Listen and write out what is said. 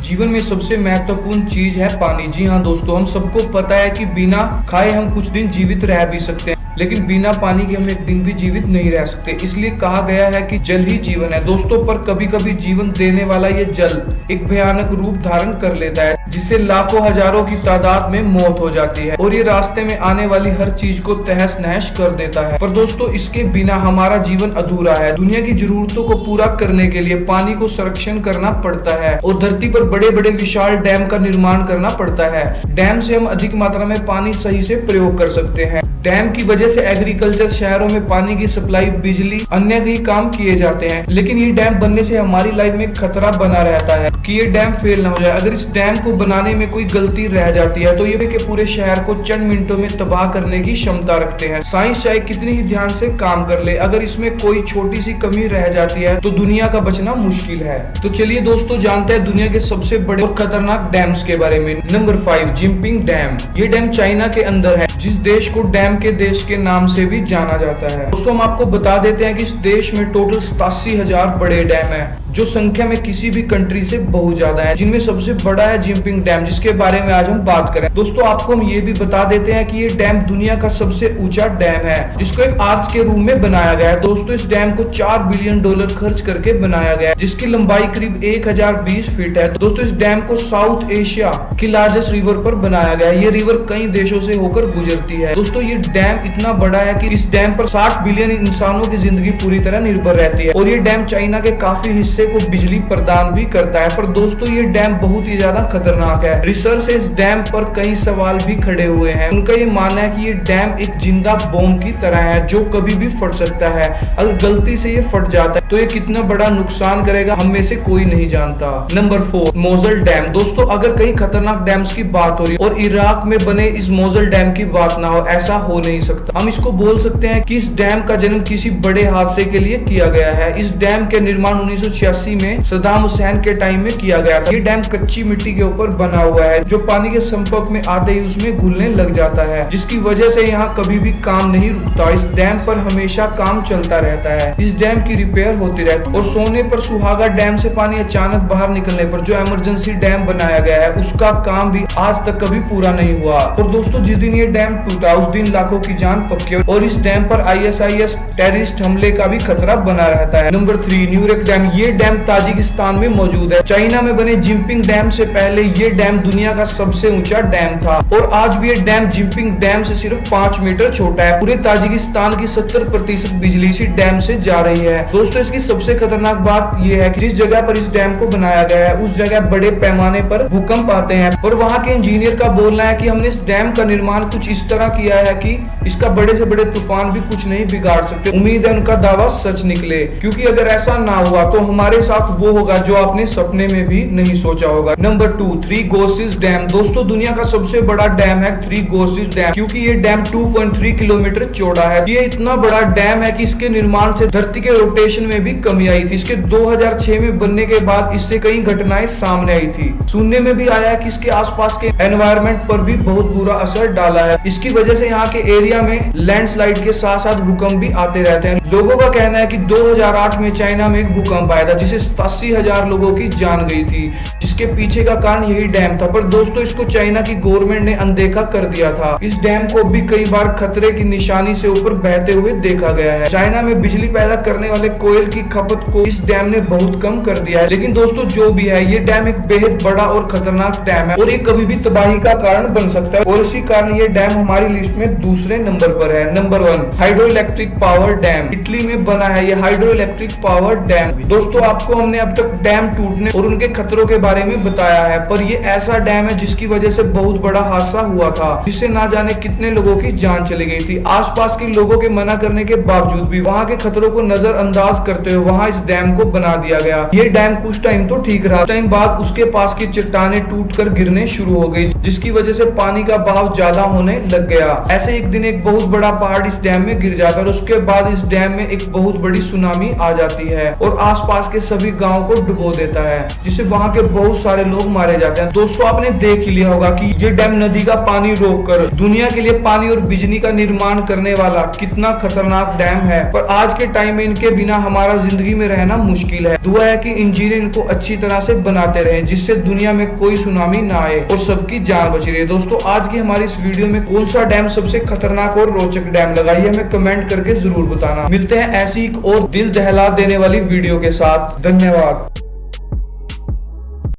जीवन में सबसे महत्वपूर्ण चीज है पानी। जी हाँ दोस्तों, हम सबको पता है कि बिना खाए हम कुछ दिन जीवित रह भी सकते हैं, लेकिन बिना पानी के हम एक दिन भी जीवित नहीं रह सकते। इसलिए कहा गया है कि जल ही जीवन है दोस्तों। पर कभी कभी जीवन देने वाला ये जल एक भयानक रूप धारण कर लेता है, जिससे लाखों हजारों की तादाद में मौत हो जाती है और ये रास्ते में आने वाली हर चीज को तहस नहस कर देता है। पर दोस्तों, इसके बिना हमारा जीवन अधूरा है। दुनिया की जरूरतों को पूरा करने के लिए पानी को संरक्षण करना पड़ता है और धरती पर बड़े बड़े विशाल डैम का निर्माण करना पड़ता है। डैम से हम अधिक मात्रा में पानी सही से प्रयोग कर सकते हैं। डैम की वजह से एग्रीकल्चर, शहरों में पानी की सप्लाई, बिजली, अन्य कई काम किए जाते हैं। लेकिन ये डैम बनने से हमारी लाइफ में खतरा बना रहता है कि ये डैम फेल ना हो जाए। अगर इस डैम को बनाने में कोई गलती रह जाती है तो ये पूरे शहर को चंद मिनटों में तबाह करने की क्षमता रखते हैं। साइंस चाहे कितनी ही ध्यान से काम कर ले, अगर इसमें कोई छोटी सी कमी रह जाती है तो दुनिया का बचना मुश्किल है। तो चलिए दोस्तों, जानते हैं दुनिया के सबसे बड़े और खतरनाक डैम्स के बारे में। Number 5, Jinping dam. ये डैम चाइना के अंदर है, जिस देश को डैम के देश के नाम से भी जाना जाता है। दोस्तों, हम आपको बता देते हैं कि इस देश में टोटल 87,000 बड़े डैम है, जो संख्या में किसी भी कंट्री से बहुत ज्यादा है। जिनमें सबसे बड़ा है जिंगपिंग डैम, जिसके बारे में आज हम बात करें। दोस्तों, आपको हम ये भी बता देते हैं कि ये डैम दुनिया का सबसे ऊंचा डैम है, जिसको एक आर्च के रूप में बनाया गया है। दोस्तों, इस डैम को $4 बिलियन खर्च करके बनाया गया है, जिसकी लंबाई करीब 1020 फीट है। दोस्तों, इस डैम को साउथ एशिया की लार्जेस्ट रिवर पर बनाया गया है। ये रिवर कई देशों से होकर गुजरती है। दोस्तों, ये डैम इतना बड़ा है कि इस डैम पर 60 बिलियन इंसानों की जिंदगी पूरी तरह निर्भर रहती है और ये डैम चाइना के काफी हिस्से को बिजली प्रदान भी करता है। पर दोस्तों, ये डैम बहुत ही ज्यादा खतरनाक है। रिसर्च से इस डैम पर कई सवाल भी खड़े हुए हैं। उनका ये मानना है कि ये डैम एक जिंदा बॉम्ब की तरह है, जो कभी भी फट सकता है। अगर गलती से ये फट जाता है तो ये कितना बड़ा नुकसान करेगा, हम में से कोई नहीं जानता। Number 4, Mosul dam. दोस्तों, अगर कई खतरनाक डैम्स की बात हो रही और इराक में बने इस मोजुल डैम की बात ना हो, ऐसा हो नहीं सकता। हम इसको बोल सकते हैं कि इस डैम का जन्म किसी बड़े हादसे के लिए किया गया है। इस डैम के निर्माण 1986 में सद्दाम हुसैन के टाइम में किया गया था। ये डैम कच्ची मिट्टी के ऊपर बना हुआ है, जो पानी के संपर्क में आते ही उसमें घुलने लग जाता है, जिसकी वजह से यहाँ कभी भी काम नहीं रुकता। इस डैम पर हमेशा काम चलता रहता है। इस डैम की रिपेयर होती रहती है और सोने पर सुहागा डैम से पानी अचानक बाहर निकलने पर जो इमरजेंसी डैम बनाया गया है, उसका काम भी आज तक कभी पूरा नहीं हुआ। और दोस्तों, जिस दिन ये डैम टूटा उस दिन लाखों की जान पक्की और इस डैम पर ISIS टेररिस्ट हमले का भी खतरा बना रहता है। Number 3, Nurek dam. ये डैम ताजिकिस्तान में मौजूद है। चाइना में बने जिंगपिंग डैम से पहले ये डैम दुनिया का सबसे ऊंचा डैम था और आज भी ये डैम जिंगपिंग डैम से सिर्फ 5 मीटर छोटा है। पूरे ताजिकिस्तान की 70% बिजली इसी डैम से जा रही है। दोस्तों, इसकी सबसे खतरनाक बात यह है कि जिस जगह पर इस डैम को बनाया गया है, उस जगह बड़े पैमाने पर भूकंप आते हैं और वहाँ के इंजीनियर का बोलना है कि हमने इस डैम का निर्माण कुछ इस तरह किया है कि इसका बड़े से बड़े तूफान भी कुछ नहीं बिगाड़ सकते। उम्मीद है उनका दावा सच निकले, क्योंकि अगर ऐसा ना हुआ तो हमारे साथ वो होगा जो आपने सपने में भी नहीं सोचा होगा। Number 2, three gorges dam. दोस्तों, दुनिया का सबसे बड़ा डैम है थ्री गोर्जेस डैम, क्योंकि ये डैम 2.3 किलोमीटर चौड़ा है। ये इतना बड़ा डैम है कि इसके निर्माण से धरती के रोटेशन में भी कमी आई थी। इसके 2006 में बनने के बाद इससे कई घटनाएं सामने आई थी। सुनने में भी आया है कि इसके आसपास के एनवायरमेंट पर भी बहुत बुरा असर डाला है। इसकी वजह से यहाँ के एरिया में लैंडस्लाइड के साथ साथ भूकंप भी आते रहते हैं। लोगों का कहना है कि 2008 में चाइना में एक भूकंप आया था, जिसे 87,000 लोगों की जान गई थी, जिसके पीछे का कारण यही डैम था। पर दोस्तों, इसको चाइना की गवर्नमेंट ने अनदेखा कर दिया था। इस डैम को भी कई बार खतरे की निशानी से ऊपर बहते हुए देखा गया है। चाइना में बिजली पैदा करने वाले कोयल की खपत को इस डैम ने बहुत कम कर दिया है। लेकिन दोस्तों, जो भी है, ये डैम एक बेहद बड़ा और खतरनाक डैम है और ये कभी भी तबाही का कारण बन सकता है और इसी कारण ये डैम हमारी लिस्ट में दूसरे नंबर पर है। Number 1, hydro electric power dam. Italy में बना है ये हाइड्रो इलेक्ट्रिक पावर डैम। दोस्तों, आपको हमने अब तक डैम टूटने और उनके खतरों के बारे में बताया है, पर ये ऐसा डैम है जिसकी वजह से बहुत बड़ा हादसा हुआ था, जिससे ना जाने कितने लोगों की जान चली गई थी। आसपास के लोगों के मना करने के बावजूद भी वहाँ के खतरों को नजरअंदाज करते हुए वहाँ इस डैम को बना दिया गया। ये डैम कुछ टाइम तो ठीक रहा, टाइम बाद उसके पास की चट्टानें टूटकर गिरने शुरू हो गई, जिसकी वजह से पानी का बहाव ज्यादा होने लग गया। ऐसे एक दिन एक बहुत बड़ा पहाड़ इस डैम में गिर जाता और उसके बाद इस डैम डैम में एक बहुत बड़ी सुनामी आ जाती है और आसपास के सभी गांव को डुबो देता है, जिससे वहां के बहुत सारे लोग मारे जाते हैं। दोस्तों आपने देख ही लिया होगा कि ये डैम नदी का पानी रोककर दुनिया के लिए पानी और बिजली का निर्माण करने वाला कितना खतरनाक डैम है, पर आज के टाइम में इनके बिना हमारा जिंदगी में रहना मुश्किल है। दुआ है कि इंजीनियर इनको अच्छी तरह से बनाते रहे, जिससे दुनिया में कोई सुनामी ना आए और सबकी जान बची रहे। दोस्तों आज की हमारी इस वीडियो में कौन सा डैम सबसे खतरनाक और रोचक डैम लगा, ये हमें कमेंट करके जरूर बताना। मिलते हैं ऐसी एक और दिल दहला देने वाली वीडियो के साथ। धन्यवाद।